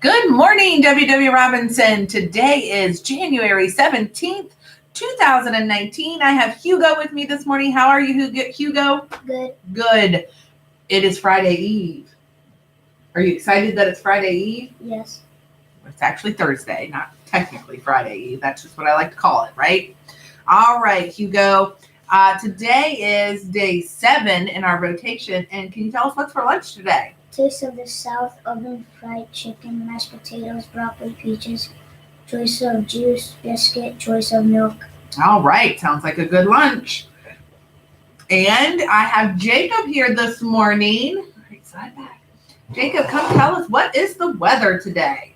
Good morning, WW Robinson. Today is January 17th, 2019. I have Hugo with me this morning. How are you, Hugo? Good. Good. It is Friday Eve. Are you excited that it's Friday Eve? Yes. It's actually Thursday, not technically Friday Eve. That's just what I like to call it, right? All right, Hugo. Today is day 7 in our rotation. And can you tell us what's for lunch today? Taste of the South, oven fried chicken, mashed potatoes, broccoli, peaches, choice of juice, biscuit, choice of milk. All right, sounds like a good lunch. And I have Jacob here this morning. Right side back. Jacob, come tell us, what is the weather today?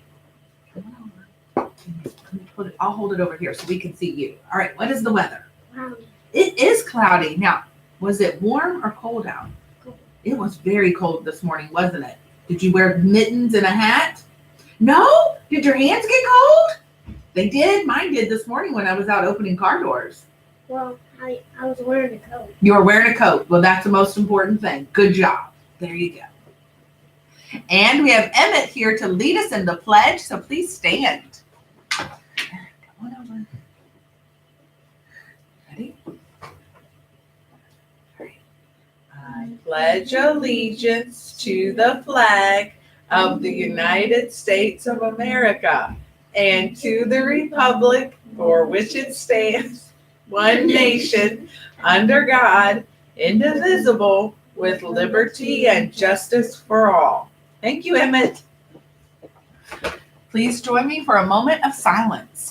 Come on over. I'll hold it over here so we can see you. All right, what is the weather? Cloudy. It is cloudy. Now, was it warm or cold out? Cold. It was very cold this morning, wasn't it? Did you wear mittens and a hat? No? Did your hands get cold? They did. Mine did this morning when I was out opening car doors. Well, I was wearing a coat. You were wearing a coat. Well, that's the most important thing. Good job. There you go. And we have Emmett here to lead us in the pledge, so please stand. Come on over. Ready? All right. I pledge allegiance to the flag of the United States of America and to the republic for which it stands, one nation, under God, indivisible, with liberty and justice for all. Thank you, Emmett. Please join me for a moment of silence.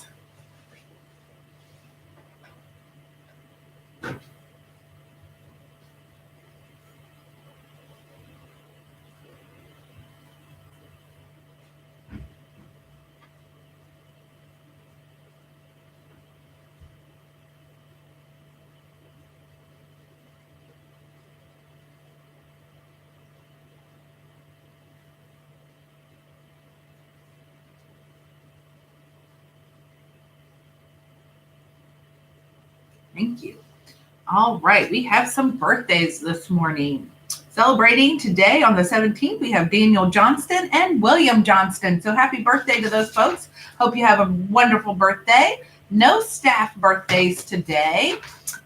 Thank you. All right, we have some birthdays this morning. Celebrating today on the 17th, we have Daniel Johnston and William Johnston. So happy birthday to those folks. Hope you have a wonderful birthday. No staff birthdays today.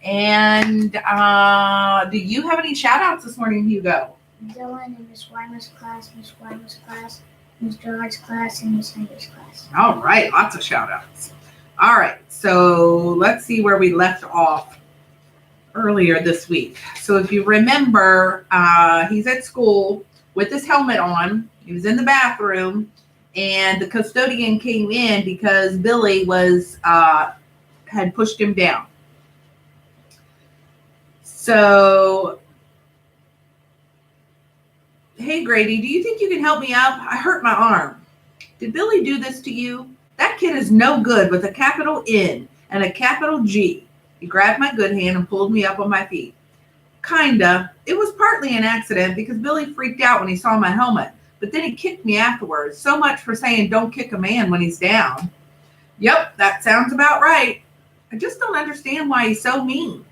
And do you have any shout outs this morning, Hugo? Dylan in Miss Weimer's class, Miss Weimer's class, Miss Gerard's class, and Miss Henry's class. All right, lots of shout outs. All right, so let's see where we left off earlier this week. So if you remember, he's at school with his helmet on. He was in the bathroom, and the custodian came in because Billy had pushed him down. So, hey Grady, do you think you can help me out? I hurt my arm. Did Billy do this to you? That kid is no good with a capital N and a capital G. He grabbed my good hand and pulled me up on my feet. Kinda. It was partly an accident because Billy freaked out when he saw my helmet, but then he kicked me afterwards. So much for saying don't kick a man when he's down. Yep, that sounds about right. I just don't understand why he's so mean.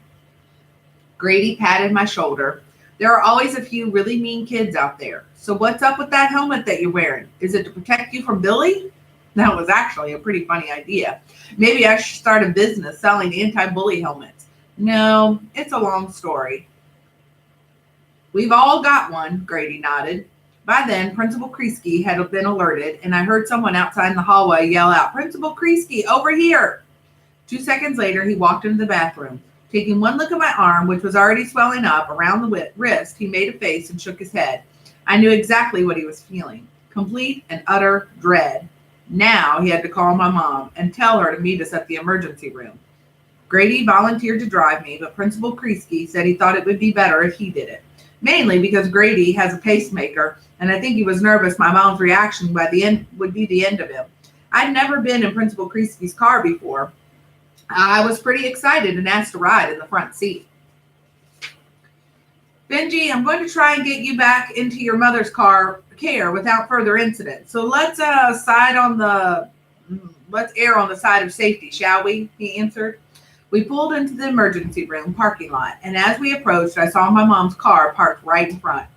Grady patted my shoulder. There are always a few really mean kids out there. So what's up with that helmet that you're wearing? Is it to protect you from Billy? That was actually a pretty funny idea. Maybe I should start a business selling anti-bully helmets. No, it's a long story. We've all got one, Grady nodded. By then, Principal Kreisky had been alerted, and I heard someone outside in the hallway yell out, "Principal Kreisky, over here!" 2 seconds later, he walked into the bathroom. Taking one look at my arm, which was already swelling up around the wrist, he made a face and shook his head. I knew exactly what he was feeling. Complete and utter dread. Now he had to call my mom and tell her to meet us at the emergency room. Grady volunteered to drive me, but Principal Kreisky said he thought it would be better if he did it. Mainly because Grady has a pacemaker, and I think he was nervous my mom's reaction by the end would be the end of him. I'd never been in Principal Kreisky's car before. I was pretty excited and asked to ride in the front seat. Benji, I'm going to try and get you back into your mother's care without further incident. So let's err on the side of safety, shall we? He answered. We pulled into the emergency room parking lot, and as we approached, I saw my mom's car parked right in front.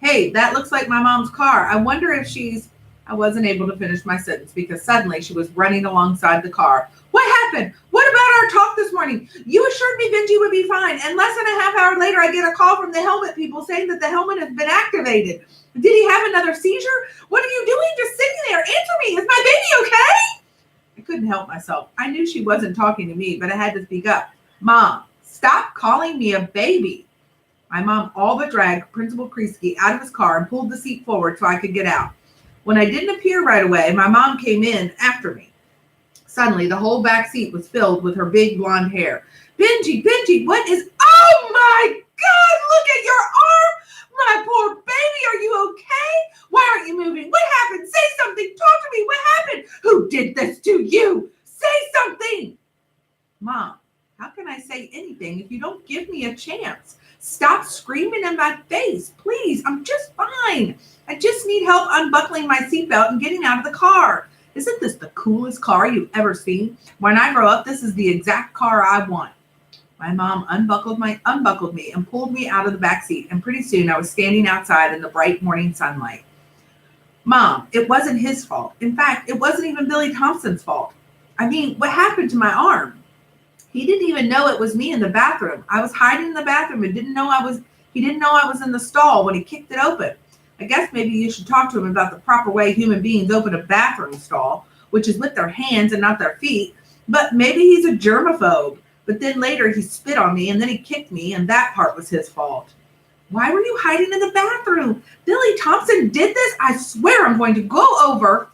Hey, that looks like my mom's car. I wonder if she's I wasn't able to finish my sentence because suddenly she was running alongside the car. What happened? What about our talk this morning? You assured me Benji would be fine, and less than a half hour later, I get a call from the helmet people saying that the helmet has been activated. Did he have another seizure? What are you doing just sitting there? Answer me. Is my baby okay? I couldn't help myself. I knew she wasn't talking to me, but I had to speak up. Mom, stop calling me a baby. My mom all but dragged Principal Kreisky out of his car and pulled the seat forward so I could get out. When I didn't appear right away, my mom came in after me. Suddenly, the whole back seat was filled with her big blonde hair. Benji, what is... Oh my God, look at your arm! My poor baby, are you okay? Why aren't you moving? What happened? Say something. Talk to me. What happened? Who did this to you? Say something. Mom, how can I say anything if you don't give me a chance? Stop screaming in my face. Please, I'm just fine. I just need help unbuckling my seatbelt and getting out of the car. Isn't this the coolest car you've ever seen? When I grow up, this is the exact car I want. My mom unbuckled me and pulled me out of the back seat, and pretty soon I was standing outside in the bright morning sunlight. Mom, it wasn't his fault. In fact, it wasn't even Billy Thompson's fault. I mean, what happened to my arm? He didn't even know it was me in the bathroom. I was hiding in the bathroom and he didn't know I was in the stall when he kicked it open. I guess maybe you should talk to him about the proper way human beings open a bathroom stall, which is with their hands and not their feet. But maybe he's a germaphobe. But then later he spit on me and then he kicked me, and that part was his fault. Why were you hiding in the bathroom? Billy Thompson did this? I swear I'm going to go over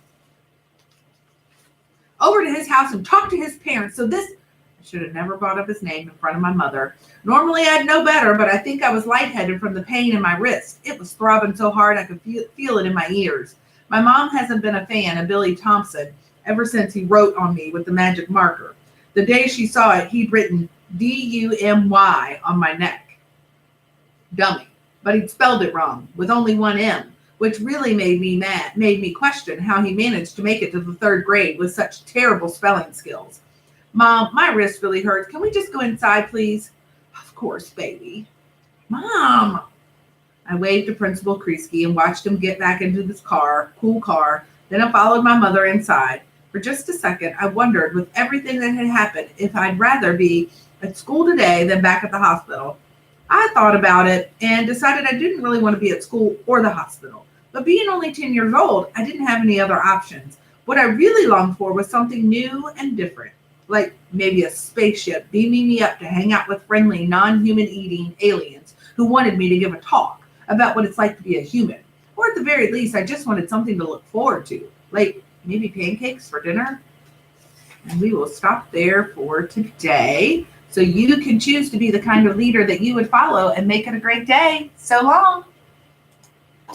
to his house and talk to his parents. I should have never brought up his name in front of my mother. Normally I'd know better, but I think I was lightheaded from the pain in my wrist. It was throbbing so hard I could feel it in my ears. My mom hasn't been a fan of Billy Thompson ever since he wrote on me with the magic marker. The day she saw it, he'd written D-U-M-Y on my neck. Dummy. But he'd spelled it wrong, with only one M, which really made me question how he managed to make it to the 3rd grade with such terrible spelling skills. Mom, my wrist really hurts. Can we just go inside, please? Of course, baby. Mom. I waved to Principal Kreisky and watched him get back into this cool car. Then I followed my mother inside. For just a second, I wondered, with everything that had happened, if I'd rather be at school today than back at the hospital. I thought about it and decided I didn't really want to be at school or the hospital. But being only 10 years old, I didn't have any other options. What I really longed for was something new and different. Like maybe a spaceship beaming me up to hang out with friendly, non-human eating aliens who wanted me to give a talk about what it's like to be a human. Or at the very least, I just wanted something to look forward to, like maybe pancakes for dinner. And we will stop there for today. So you can choose to be the kind of leader that you would follow and make it a great day. So long.